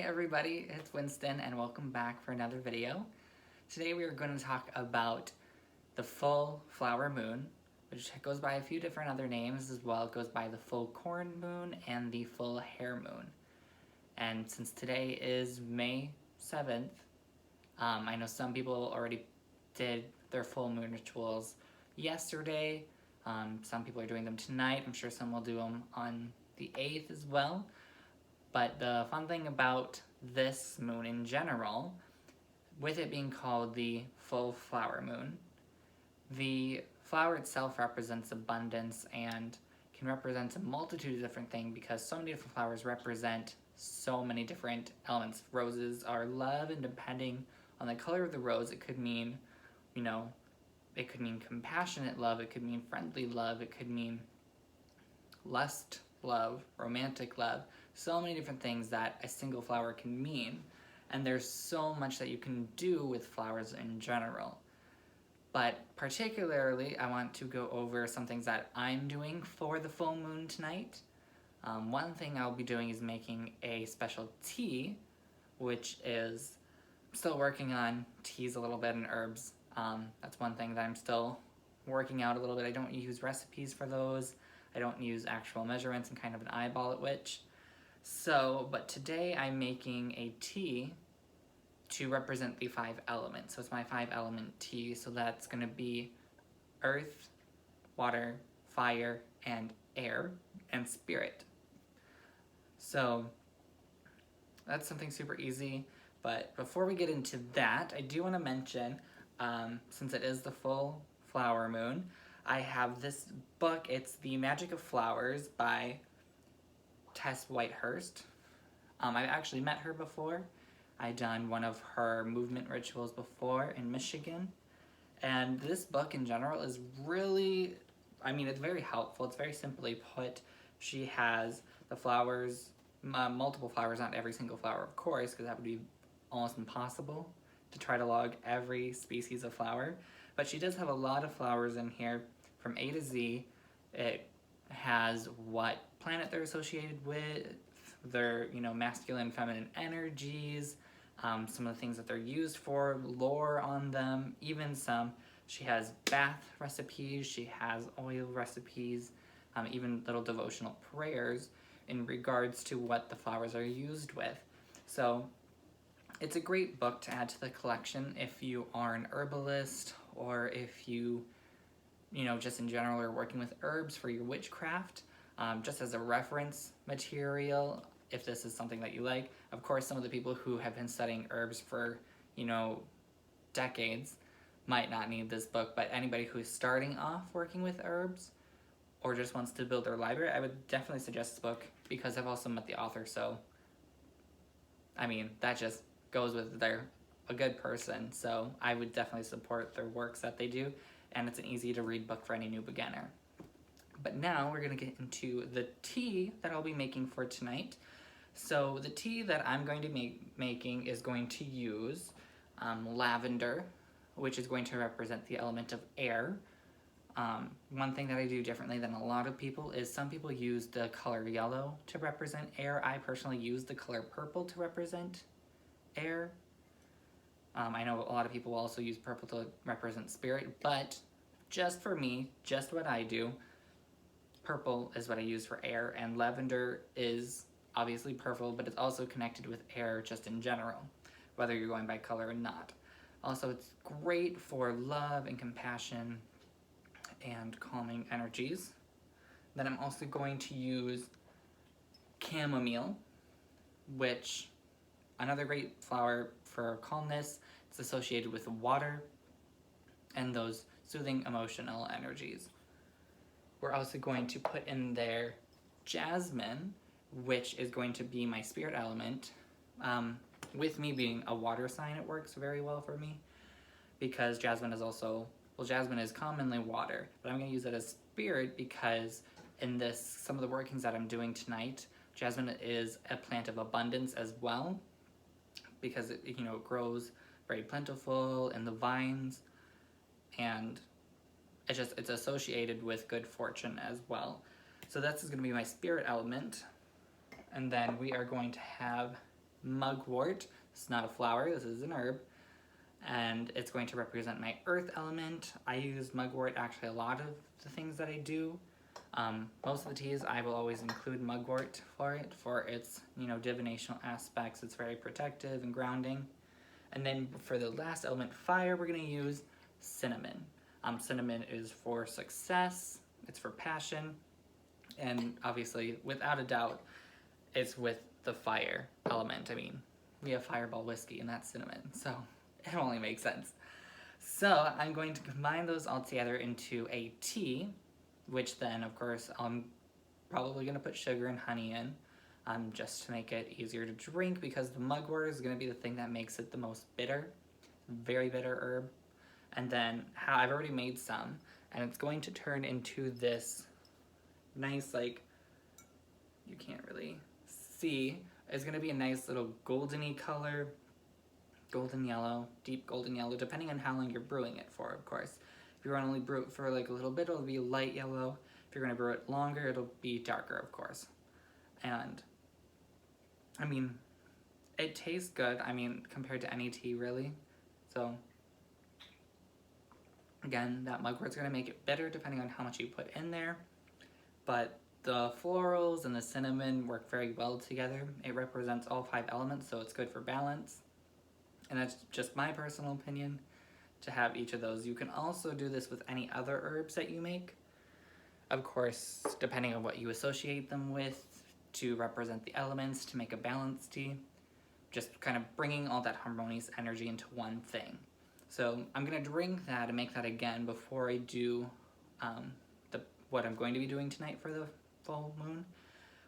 Hey everybody, it's Winston and welcome back for another video. Today we are going to talk about the full flower moon, which goes by a few different other names as well. It goes by the full corn moon and the full hare moon. And since today is May 7th, I know some people already did their full moon rituals yesterday. Some people are doing them tonight. I'm sure some will do them on the 8th as well. But the fun thing about this moon in general, with it being called the full flower moon, the flower itself represents abundance and can represent a multitude of different things because so many different flowers represent so many different elements. Roses are love, and depending on the color of the rose, it could mean, it could mean compassionate love, it could mean friendly love, it could mean lust love, romantic love, so many different things that a single flower can mean. And there's so much that you can do with flowers in general. But particularly, I want to go over some things that I'm doing for the full moon tonight. One thing I'll be doing is making a special tea, which is still working on teas a little bit and herbs. That's one thing that I'm still working out a little bit. I don't use recipes for those. I don't use actual measurements and kind of an eyeball at which. But today I'm making a tea to represent the 5 elements. So it's my 5 element tea. So that's going to be earth, water, fire, and air, and spirit. So that's something super easy. But before we get into that, I do want to mention, since it is the full flower moon, I have this book. It's The Magic of Flowers by Tess Whitehurst. I've actually met her before. I've done one of her movement rituals before in Michigan. And this book in general is really, it's very helpful. It's very simply put. She has the flowers, multiple flowers, not every single flower, of course, because that would be almost impossible to try to log every species of flower. But she does have a lot of flowers in here from A to Z. It has what planet they're associated with, their masculine, feminine energies, some of the things that they're used for, lore on them, even some. She has bath recipes, she has oil recipes, even little devotional prayers in regards to what the flowers are used with. So it's a great book to add to the collection if you are an herbalist or if you just in general are working with herbs for your witchcraft, just as a reference material, if this is something that you like. Of course, some of the people who have been studying herbs for, decades might not need this book, but anybody who's starting off working with herbs or just wants to build their library, I would definitely suggest this book because I've also met the author, so, that just goes with they're a good person, so I would definitely support their works that they do, and it's an easy to read book for any new beginner. But now we're going to get into the tea that I'll be making for tonight. So the tea that I'm going to be making is going to use lavender, which is going to represent the element of air. One thing that I do differently than a lot of people is some people use the color yellow to represent air. I personally use the color purple to represent air. I know a lot of people will also use purple to represent spirit, but just for me, just what I do, purple is what I use for air, and lavender is obviously purple, but it's also connected with air just in general, whether you're going by color or not. Also, it's great for love and compassion and calming energies. Then I'm also going to use chamomile, which another great flower for calmness. It's associated with water and those soothing emotional energies. We're also going to put in there jasmine, which is going to be my spirit element. With me being a water sign, it works very well for me because jasmine is also, jasmine is commonly water, but I'm going to use it as spirit because in some of the workings that I'm doing tonight, jasmine is a plant of abundance as well because it grows very plentiful in the vines, and it's associated with good fortune as well. So that's going to be my spirit element. And then we are going to have mugwort. It's not a flower, this is an herb, and it's going to represent my earth element. I use mugwort actually a lot of the things that I do. Most of the teas I will always include mugwort for it, for its, divinational aspects. It's very protective and grounding. And then for the last element, fire, we're going to use cinnamon. Cinnamon is for success, it's for passion, and obviously, without a doubt, it's with the fire element. I mean, we have Fireball whiskey and that's cinnamon, so it only makes sense. So I'm going to combine those all together into a tea, which then, of course, I'm probably going to put sugar and honey in, just to make it easier to drink, because the mugwort is going to be the thing that makes it the most bitter. Very bitter herb. And then I've already made some, and it's going to turn into this nice, like, you can't really see, it's going to be a nice little goldeny color, golden yellow, deep golden yellow, depending on how long you're brewing it for, of course. If you want to only brew it for like a little bit, it'll be light yellow. If you're going to brew it longer, it'll be darker, of course. And, I mean, it tastes good, compared to any tea, really. So, again, that mugwort's going to make it bitter depending on how much you put in there. But the florals and the cinnamon work very well together. It represents all 5 elements, so it's good for balance. And that's just my personal opinion, to have each of those. You can also do this with any other herbs that you make. Of course, depending on what you associate them with to represent the elements, to make a balanced tea. Just kind of bringing all that harmonious energy into one thing. So I'm going to drink that and make that again before I do what I'm going to be doing tonight for the full moon,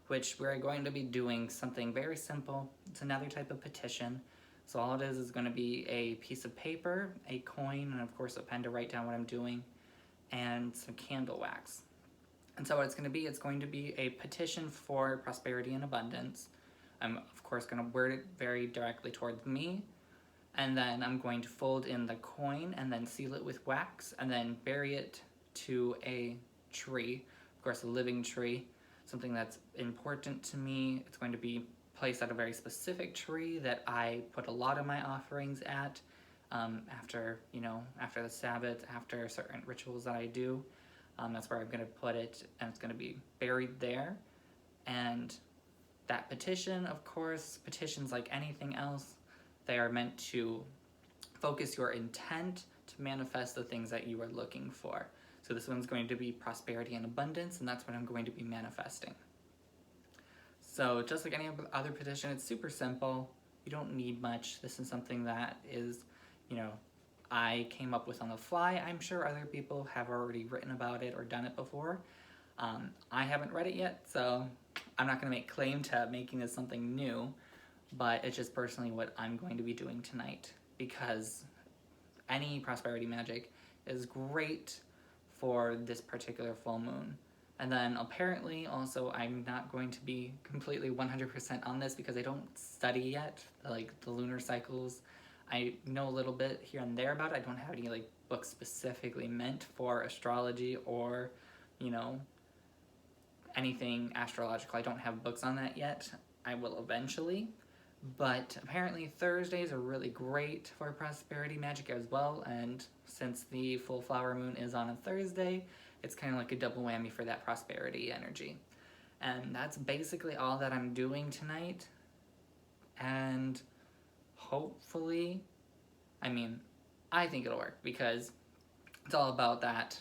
which we're going to be doing something very simple. It's another type of petition. So all it is going to be a piece of paper, a coin, and of course a pen to write down what I'm doing, and some candle wax. And so what it's going to be a petition for prosperity and abundance. I'm of course going to word it very directly towards me, and then I'm going to fold in the coin and then seal it with wax and then bury it to a tree, of course a living tree, something that's important to me. It's going to be placed at a very specific tree that I put a lot of my offerings at, after the Sabbath, after certain rituals that I do. That's where I'm going to put it, and it's going to be buried there. And that petition, of course, petitions like anything else, they are meant to focus your intent to manifest the things that you are looking for. So this one's going to be prosperity and abundance, and that's what I'm going to be manifesting. So just like any other petition, it's super simple. You don't need much. This is something that is, I came up with on the fly. I'm sure other people have already written about it or done it before. I haven't read it yet, so I'm not going to make claim to making this something new, but it's just personally what I'm going to be doing tonight, because any prosperity magic is great for this particular full moon. And then apparently also I'm not going to be completely 100% on this because I don't study yet, like the lunar cycles. I know a little bit here and there about it. I don't have any like books specifically meant for astrology or, anything astrological. I don't have books on that yet. I will eventually. But apparently Thursdays are really great for prosperity magic as well, and since the full flower moon is on a Thursday, it's kind of like a double whammy for that prosperity energy. And that's basically all that I'm doing tonight. And hopefully, I think it'll work, because it's all about that.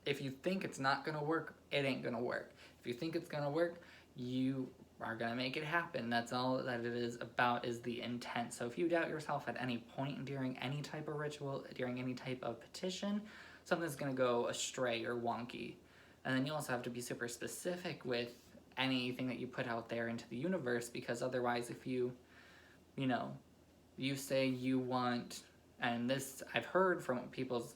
If you think it's not gonna work, it ain't gonna work. If you think it's gonna work, you are gonna make it happen. That's all that it is about, is the intent. So if you doubt yourself at any point during any type of ritual, during any type of petition, something's gonna go astray or wonky. And then you also have to be super specific with anything that you put out there into the universe, because otherwise if you say you want, and this I've heard from people's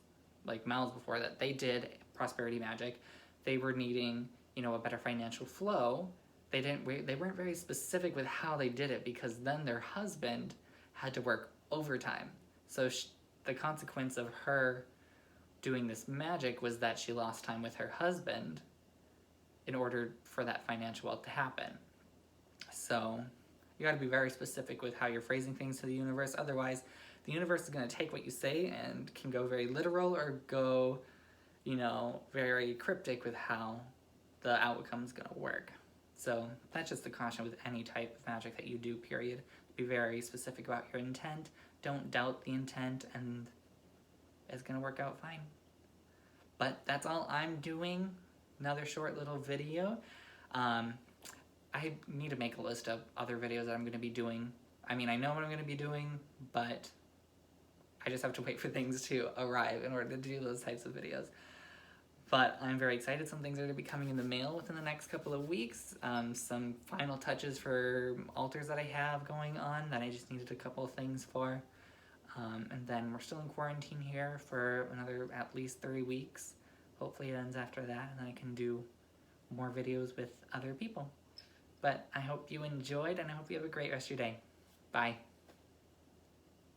mouths before, that they did prosperity magic, they were needing a better financial flow. They weren't very specific with how they did it, because then their husband had to work overtime. So the consequence of her doing this magic was that she lost time with her husband in order for that financial wealth to happen. So, You got to be very specific with how you're phrasing things to the universe. Otherwise, the universe is going to take what you say and can go very literal or go, you know, very cryptic with how the outcome is going to work. So that's just the caution with any type of magic that you do, period. Be very specific about your intent. Don't doubt the intent, and it's going to work out fine. But that's all I'm doing. Another short little video. I need to make a list of other videos that I'm going to be doing. I mean, I know what I'm going to be doing, but I just have to wait for things to arrive in order to do those types of videos. But I'm very excited. Some things are going to be coming in the mail within the next couple of weeks. Some final touches for altars that I have going on that I just needed a couple of things for. And then we're still in quarantine here for another at least 3 weeks. Hopefully it ends after that, and then I can do more videos with other people. But I hope you enjoyed, and I hope you have a great rest of your day. Bye.